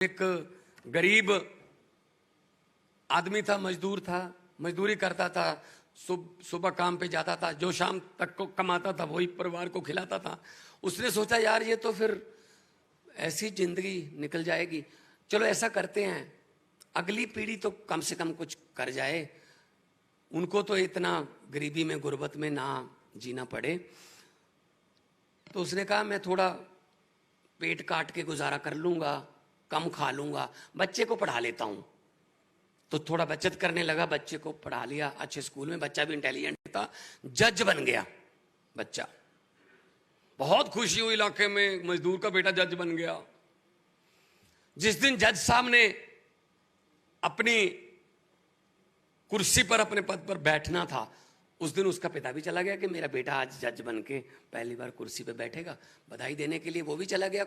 एक गरीब आदमी था, मजदूर था, मजदूरी करता था, सुबह काम पे जाता था, जो शाम तक को कमाता था वही परिवार को खिलाता था। उसने सोचा यार ये तो फिर ऐसी जिंदगी निकल जाएगी, चलो ऐसा करते हैं अगली पीढ़ी तो कम से कम कुछ कर जाए, उनको तो इतना गरीबी में गुर्बत में ना जीना पड़े। तो उसने कहा मैं थोड़ा पेट काट के गुजारा कर लूंगा, कम खा लूंगा, बच्चे को पढ़ा लेता हूं। तो थोड़ा बचत करने लगा, बच्चे को पढ़ा लिया अच्छे स्कूल में, बच्चा भी इंटेलिजेंट था, जज बन गया बच्चा। बहुत खुशी हुई इलाके में, मजदूर का बेटा जज बन गया। जिस दिन जज साहब ने अपनी कुर्सी पर, अपने पद पर बैठना था, उस दिन उसका पिता भी चला गया कि मेरा बेटा आज जज बन के पहली बार कुर्सी पे बैठेगा। बधाई देने के लिए वो भी चला गया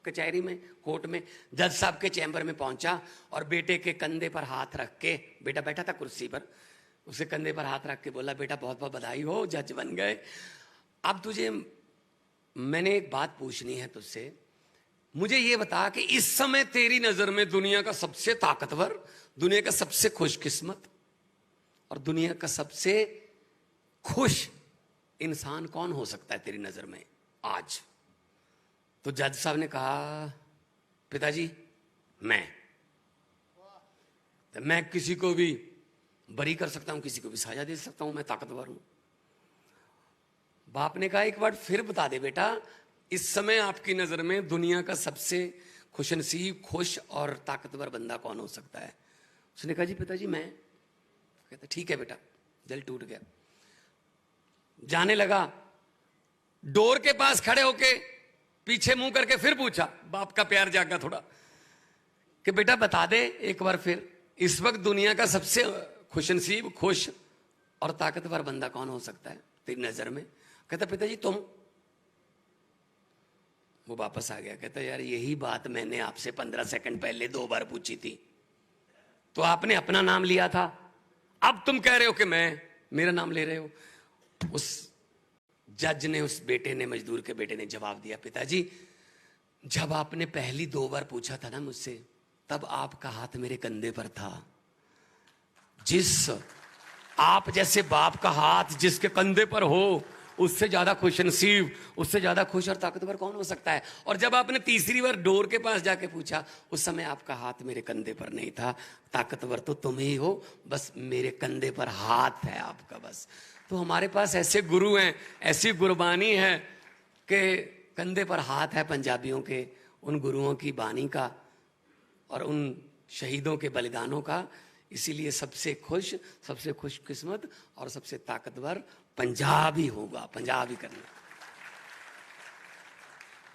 कचहरी में, कोर्ट में। जज साहब के चैम्बर में पहुंचा और बेटे के कंधे पर हाथ रख के, बेटा बैठा था कुर्सी पर, उसे कंधे पर हाथ रख के बोला बेटा बहुत बहुत बधाई हो, जज बन गए। अब तुझे मैंने एक बात पूछनी है तुझसे, मुझे ये बता कि इस समय तेरी नजर में दुनिया का सबसे ताकतवर, दुनिया का सबसे खुशकिस्मत और दुनिया का सबसे खुश इंसान कौन हो सकता है तेरी नजर में आज? तो जज साहब ने कहा पिताजी मैं किसी को भी बरी कर सकता हूं, किसी को भी सजा दे सकता हूं, मैं ताकतवर हूं। बाप ने कहा एक बार फिर बता दे बेटा, इस समय आपकी नजर में दुनिया का सबसे खुशनसीब, खुश और ताकतवर बंदा कौन हो सकता है? उसने कहा जी पिताजी मैं। कहता ठीक है बेटा। दिल टूट गया। जाने लगा, डोर के पास खड़े होके पीछे मुंह करके फिर पूछा, बाप का प्यार जागा थोड़ा, कि बेटा बता दे एक बार फिर, इस वक्त दुनिया का सबसे खुशनसीब, खुश और ताकतवर बंदा कौन हो सकता है तेरी नजर में? कहता पिताजी तुम। वो वापस आ गया, कहता यार यही बात मैंने आपसे 15 सेकंड पहले 2 बार पूछी थी, तो आपने अपना नाम लिया था, अब तुम कह रहे हो कि मैं मेरा नाम ले रहे हो। उस जज ने, उस बेटे ने, मजदूर के बेटे ने जवाब दिया पिताजी जब आपने पहली 2 बार पूछा था ना मुझसे, तब आपका हाथ मेरे कंधे पर था। जिस आप जैसे बाप का हाथ जिसके कंधे पर हो, उससे ज्यादा खुशनसीब, उससे ज्यादा खुश और ताकतवर कौन हो सकता है? और जब आपने तीसरी बार डोर के पास जाके पूछा, उस समय आपका हाथ मेरे कंधे पर नहीं था। ताकतवर तो तुम ही हो, बस मेरे कंधे पर हाथ है आपका बस। तो हमारे पास ऐसे गुरु हैं, ऐसी गुरबानी है कि कंधे पर हाथ है पंजाबियों के, उन गुरुओं की बानी का और उन शहीदों के बलिदानों का। इसीलिए सबसे खुशकिस्मत और सबसे ताकतवर पंजाबी होगा, पंजाबी करना।